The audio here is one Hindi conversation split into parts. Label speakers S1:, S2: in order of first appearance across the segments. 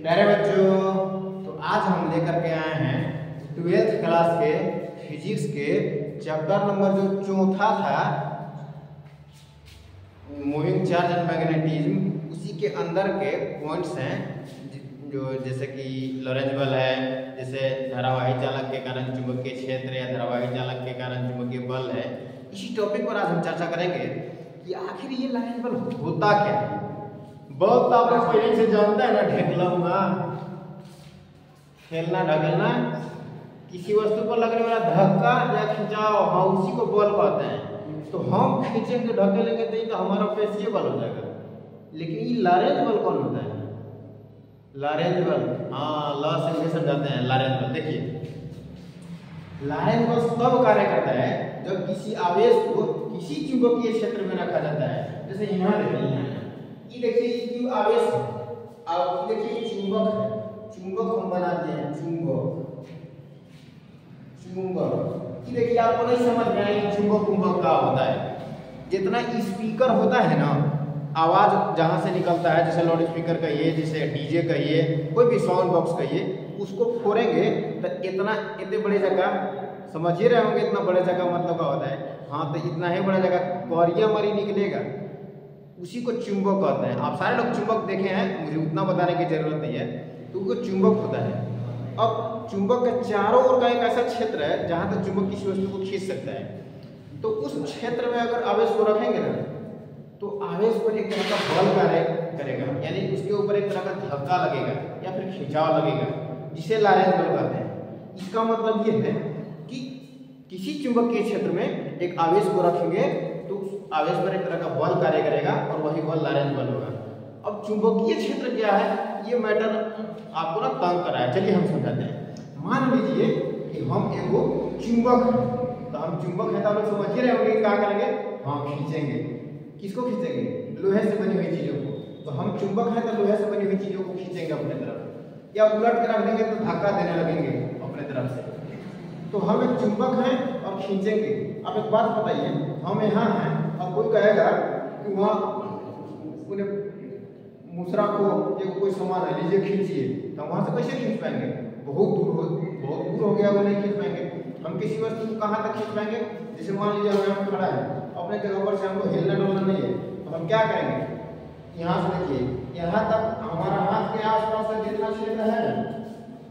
S1: प्यारे बच्चों, तो आज हम लेकर के आए हैं 12th क्लास के फिजिक्स के चैप्टर नंबर जो चौथा था, मूविंग चार्ज एंड मैग्नेटिज्म, उसी के अंदर के पॉइंट्स हैं जो जैसे कि लॉरेंज बल है, जैसे धारावाही चालक के कारण चुंबकीय क्षेत्र या धारावाही चालक के कारण चुंबकीय बल है। इसी टॉपिक पर आज हम चर्चा करेंगे कि आखिर ये लॉरेंज बल होता क्या है। बल तो आप लोग पहले से जानते हैं ना, ढेकलना, खेलना, ढकेलना, किसी वस्तु पर लगने वाला धक्का या खिंचाव, हाँ उसी को बल कहते हैं। तो हम खींचेंगे ढकेलेंगे तो हमारा पेशीय बल हो जाएगा। लेकिन ये लॉरेंज बल कौन होता है? लॉरेंज बल, हाँ लॉ से भी समझाते हैं लॉरेंज बल। देखिए लॉरेंज बल तब कार्य करता है जब किसी आवेश को किसी चुंबकीय क्षेत्र में रखा जाता है। जैसे यहाँ देखिए ये आवेश, अब देखिए चुंबक है, चुंबक हम बनाते हैं, चुंबक ये देखिए आपको नहीं समझ में आएगी चुंबक क्या होता है। जितना स्पीकर होता है ना, आवाज जहां से निकलता है, जैसे लाउड स्पीकर कहिए, जैसे डीजे कहिए, कोई भी साउंड बॉक्स कहिए, उसको फोड़ेंगे तो इतने बड़े जगह, समझ ही रहे होंगे इतना बड़े जगह मतलब क्या होता है। हाँ तो इतना ही बड़ा जगह कौरिया मरी निकलेगा, उसी को चुंबक कहते हैं। आप सारे लोग चुंबक देखे हैं, मुझे उतना बताने की जरूरत नहीं है, तो वो चुंबक होता है। अब चुंबक के चारों ओर का एक ऐसा क्षेत्र है जहां तक चुंबक किसी वस्तु को खींच सकता है। तो उस क्षेत्र में अगर आवेश को रखेंगे ना, तो आवेश पर एक तरह का बल कार्य करेगा, यानी उसके ऊपर एक तरह का धक्का लगेगा या फिर खिंचाव लगेगा, जिसे लॉरेंज बल कहते हैं। इसका मतलब ये है कि किसी चुंबकीय क्षेत्र में एक आवेश को रखेंगे तो उस आवेश पर एक तरह का बल कार्य करेगा और वही बल लॉरेंज बल होगा। अब चुंबकीय क्षेत्र क्या है, ये मैटर आपको ना तंग करा है। चलिए हम समझाते हैं। मान लीजिए कि हम एगो चुंबक है, तो हम चुंबक है तो आप लोग समझ ही रहे होंगे क्या करेंगे, हाँ खींचेंगे। किसको खींचेंगे? लोहे से बनी हुई चीजों को। तो हम चुंबक है तो लोहे से बनी हुई चीजों को खींचेंगे अपने तरफ, या उलट के रख देंगे तो धक्का देने लगेंगे अपने तरफ से। तो हम एक चुंबक हैं और खींचेंगे। अब एक बात बताइए, हम यहाँ हैं और कोई कहेगा कि वहाँ मूसरा को कोई सामान है, लीजिए खींचिए, तो वहां से कैसे खींच पाएंगे? बहुत दूर हो गया, वो नहीं खींच पाएंगे। हम किसी वस्तु को कहाँ तक खींच पाएंगे? जैसे मान लीजिए हम यहाँ खड़ा है, अपने जगह पर से हमको हिलना डुलना नहीं है, तो हम क्या करेंगे? यहाँ से देखिए, यहाँ तक हमारा हाथ के आसपास का जितना क्षेत्र है,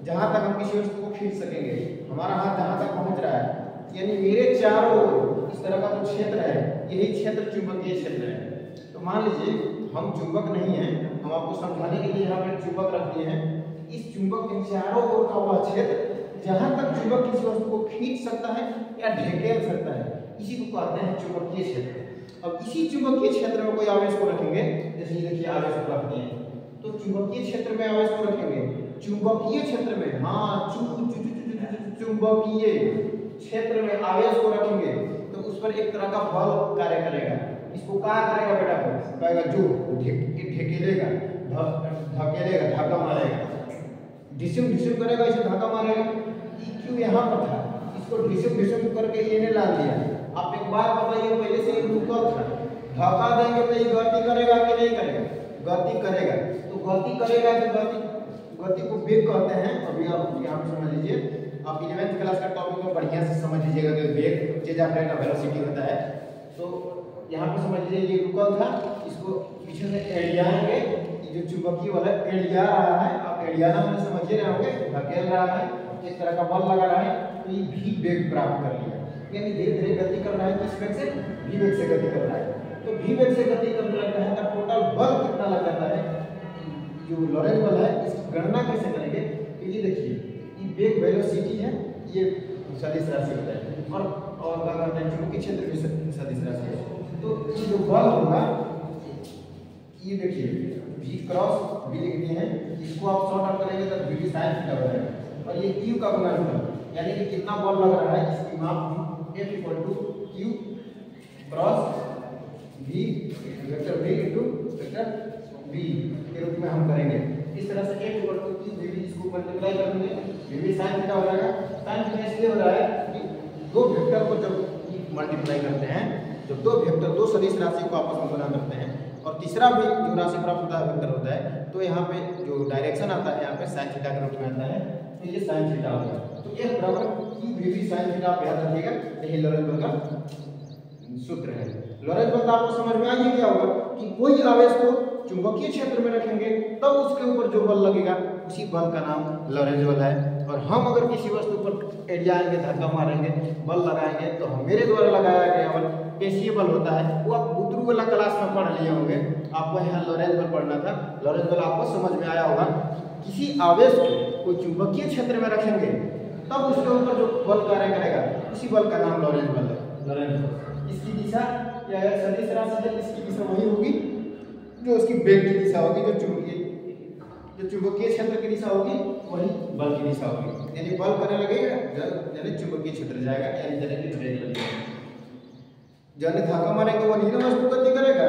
S1: जहाँ तक हम किसी वस्तु को खींच सकेंगे, हमारा हाथ जहाँ तक पहुँच रहा है, यानी मेरे चारों ओर इस तरह का जो क्षेत्र है, यही क्षेत्र चुंबकीय क्षेत्र है। तो मान लीजिए हम चुंबक नहीं है, हम आपको समझाने के लिए यहाँ पर चुंबक रख दिए हैं। इस चुंबक के चारों ओर का वह क्षेत्र जहां तक चुंबक किसी वस्तु को खींच सकता है या ढकेल सकता है, इसी को कहते हैं चुंबकीय क्षेत्र। अब इसी चुंबकीय क्षेत्र में कोई आवेश को रखेंगे, जैसे ये देखिए आवेश को रख दिए हैं, तो चुंबकीय क्षेत्र में आवेश को रखेंगे। चुंबकीय क्षेत्र में, हाँ चुंबकीय क्षेत्र में आवेश को रखेंगे तो उस पर एक तरह का बल कार्य करेगा। इसको क्या करेगा बेटा? कहेगा जो ढकेलेगा, धकेलेगा, धक्का मारेगा, ढिसुम करेगा, इसे धक्का मारेगा। क्यों यहाँ पर था, इसको ढिसुम करके ये ने डाल दिया। आप एक बात बताइए, पहले से ये रुकल था, धक्का देंगे तो ये गति करेगा कि नहीं करेगा? गति करेगा। तो गति करेगा तो गति को वेग कहते हैं। अभी आप यहाँ पे समझ लीजिए, आप 11th क्लास का टॉपिक में बढ़िया से समझ लीजिएगा कि वेग change of rate of velocity होता है। तो यहाँ पे समझ लीजिए ये रुकल था, इसको पीछे से एड़ियाएंगे, जो चुंबकीय वाला एड़िया रहा है, आप एड़ियाना मैंने समझ ही रहे होंगे, धकेल रहा है, इस तरह का बल लगा रहा है, तो ये भी वेग प्राप्त कर लिया, यानी धीरे धीरे गति कर रहा है। किस वेग से? भी वेग से गति कर रहा है। तो भी वेग से गति करने लगता है तो टोटल बल कितना लग जाता है? जो लॉरेंज बल है, इसकी गणना कैसे करेंगे? तो ये देखिए, ये वेग वेलोसिटी है, ये सदिश राशि होता है, और क्या करते हैं, चुंबकीय क्षेत्र भी सदिश राशि है। तो ये जो बल होगा, ये देखिए v क्रॉस v लिख दिए हैं, इसको आप शॉर्ट आउट करेंगे तो v sin थीटा हो जाएगा। और ये q का गुणनफल, यानी कि कितना बल लग रहा है, इसकी माप F = q cross v vector v into vector v के रूप में हम करेंगे। इस तरह से F = q v, इसको मल्टीप्लाई करेंगे, v sin थीटा हो जाएगा। sin थीटा इसलिए हो रहा है कि दो वेक्टर को जब मल्टीप्लाई करते हैं, जब दो वेक्टर, दो सदिश राशि को आपस में गुणा करते हैं, और तीसरा भी जो राशि प्राप्त होता है वेक्टर होता है, तो यहाँ पे जो डायरेक्शन आता है यहाँ पे साइन थीटा के रूप में आता है, तो ये साइन थीटा हो गया। तो ये बराबर क्यू भी साइन थीटा आप याद रखिएगा, यही लॉरेंज बल का सूत्र है। लॉरेंज बल आपको समझ में आ गया क्या होगा कि कोई आवेश को चुंबकीय क्षेत्र में रखेंगे तब उसके ऊपर जो बल लगेगा उसी बल का नाम लॉरेंज बल है। और हम अगर किसी वस्तु पर एड़ियाएंगे, धक्का मारेंगे, बल लगाएंगे, तो मेरे द्वारा लगाया गया बल पेशीय बल होता है, वो आप बुद्रू वाला क्लास में पढ़ लिए होंगे, आपको यहाँ लॉरेंज बल पढ़ना था। लॉरेंज बल आपको समझ में आया होगा। किसी आवेश को कोई चुंबकीय क्षेत्र में रखेंगे तब उसके ऊपर जो बल कार्य करेगा उसी बल का नाम लॉरेंज बल है। लॉरेंज बल इसकी दिशा या सदिश राशि है, इसकी दिशा वही होगी जो उसकी वेग की दिशा होगी, जो चुंबकीय क्षेत्र की दिशा होगी वही बल की दिशा होगी। यदि बल करने लगेगा यानी चुंबकीय क्षेत्र जाएगा, यानी वेग लगेगा। जब धक्का मारेंगे वो नीचे वस्तु गति करेगा,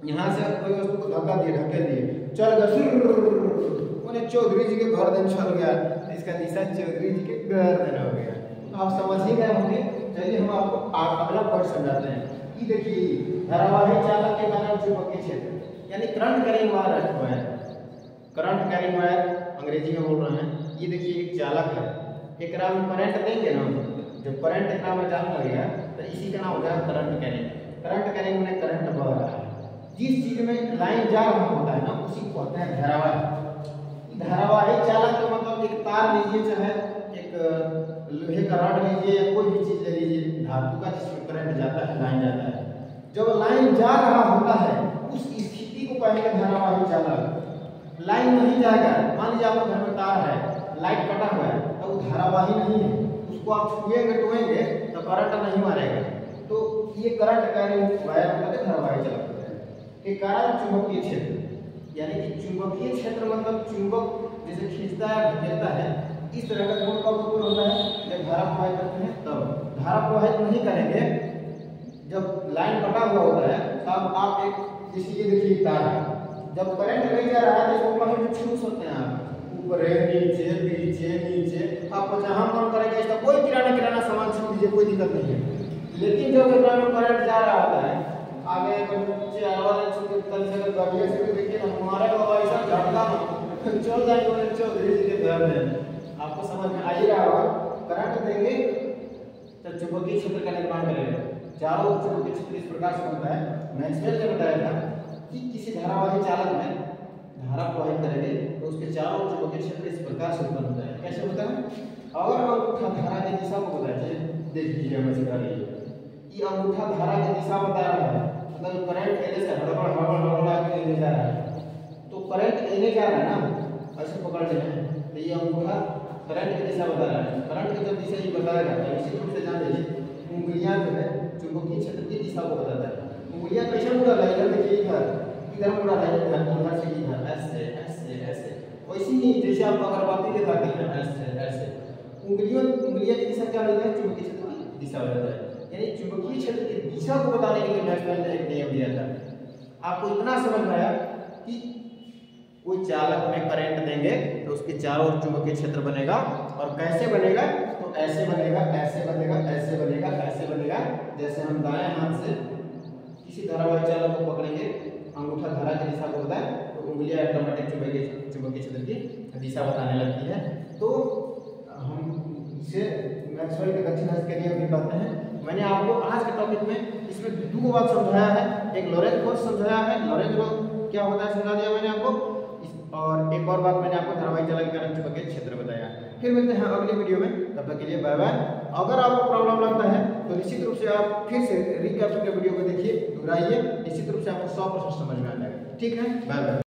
S1: यहाँ से कोई वस्तु को धक्का दिए, ढकेल दिए, चल गया, चौधरी जी के घर दिन चल गया, इसका दिशा चौधरी जी के घर दिन हो गया। तो आप समझ ही गए होंगे। चलिए हम आपको अगला पॉइंट समझाते हैं। ये देखिए धारावाही चालक के कारण चुंबकीय क्षेत्र यानी करंट कैरिंग वायर है, करंट कैरिंग वायर अंग्रेजी में बोल रहे हैं। ये देखिए एक चालक है, एक में करंट देंगे ना, जब करंट एकरा में जाने लगेगा तो इसी का नाम हो जाएगा करंट कैरिंग। करंट कैरिंग में करंट बह रहा है, जिस चीज में लाइन जा रहा होता है ना उसी को कहते हैं धारावाही। धारावाही चालक का मतलब एक तार लीजिए, चाहे एक लोहे का रॉड लीजिए या कोई भी चीज ले लीजिए धातु का, जिसमें करंट जाता है, लाइन जाता है। जब लाइन जा रहा होता है उस स्थिति को कहेंगे धारावाही चालक। लाइन नहीं जाएगा, मान लीजिए आपका घर में तार है, लाइट कटा हुआ है, तो वो धारावाही नहीं है, उसको आप छुएंगे टोएंगे तो करंट नहीं मारेगा। तो ये करंट कैरिंग वायर मतलब धारावाही चालक होता है। के कारण चुंबकीय क्षेत्र यानी कि चुंबकीय क्षेत्र मतलब चुंबक जैसे खींचता है, ढकेलता है, इस तरह का गुण कब उत्पन्न होता है जब धारा प्रवाहित करते हैं। तब धारा प्रवाहित नहीं करेंगे जब लाइन कटा हुआ होता है, तब आप एक जैसे ये देखिए तार है, जब करंट नहीं जा रहा है तो इसको कहीं भी छू सकते हैं आप, ऊपर नीचे पीछे नीचे, आपको जहां मन करेगा इसका कोई किराना सामान छू लीजिए, कोई दिक्कत नहीं है। लेकिन जब एकरा में करंट जा रहा होता है आगे वाले छुट्टी तल से गाड़ियां से देखिए हमारे बाबा ऐसा झटका चल जाएंगे चौधरी जी के घर में। आपको समझ में आ ही रहा होगा, करंट देंगे तो चुंबकीय क्षेत्र का निर्माण करेगा। चारों ओर चुंबकीय क्षेत्र इस प्रकार से बनता है। मैक्सवेल ने बताया था कि किसी धारावाही चालक में धारा प्रवाहित करेंगे तो उसके चारों ओर चुंबकीय क्षेत्र इस प्रकार से उत्पन्न होता है। कैसे होता है? अगर अंगूठा धारा की दिशा को बताते हैं, देख लीजिए हमें सिखा रही है, ये अंगूठा धारा की दिशा बता रहा है, मतलब करंट एने से हड़बड़ के जा रहा है, तो करंट एने जा रहा है ना, ऐसे पकड़ लेना है, तो ये अंगूठा करंट की दिशा बता रहा है। करंट की जब दिशा ये बताया जाता है, इसी रूप से जान लीजिए उंगलियां जो है चुंबकीय क्षेत्र की दिशा को बताता है। उंगलियां कैसे मुड़ा रहा है, देखिए इधर मुड़ा रहा है, इधर से इधर, ऐसे ऐसे ऐसे, वैसे ही जैसे आप अगरबत्ती दिखाते हैं ऐसे ऐसे, उंगलियां की दिशा क्या होती है, चुंबकीय क्षेत्र की दिशा बताता है। यानी चुंबकीय क्षेत्र की दिशा को बताने के लिए मैक्सवेल ने एक नियम दिया था। आपको इतना समझ में आया कि कोई चालक में करंट देंगे तो उसके चारों ओर चुंबकीय क्षेत्र बनेगा, और कैसे बनेगा, तो ऐसे बनेगा, ऐसे बनेगा, ऐसे बनेगा, ऐसे बनेगा। जैसे हम दाएं हाथ से किसी धारावाही चालक को पकड़ेंगे, अंगूठा धारा की दिशा को बताए तो उंगलियां ऑटोमेटिक चुंबकीय क्षेत्र की दिशा बताने लगती है। तो हम इसे मैक्सवेल के दक्षिण हस्त के नियम भी कहते हैं। मैंने आपको आज के टॉपिक में इसमें दो बात समझाया है, एक लॉरेंज बल समझाया है, लॉरेंज बल क्या होता है समझा दिया मैंने आपको, और एक और बात मैंने आपको धारावाही चालक के कारण चुंबकीय क्षेत्र बताया। फिर मिलते हैं अगले वीडियो में, तब तक के लिए बाय बाय। अगर आपको प्रॉब्लम लगता है तो निश्चित रूप से आप फिर से रिकैप वीडियो को देखिए, दोहराइए, निश्चित रूप से आपको 100% समझ में आ जाएगा। ठीक है, बाय बाय।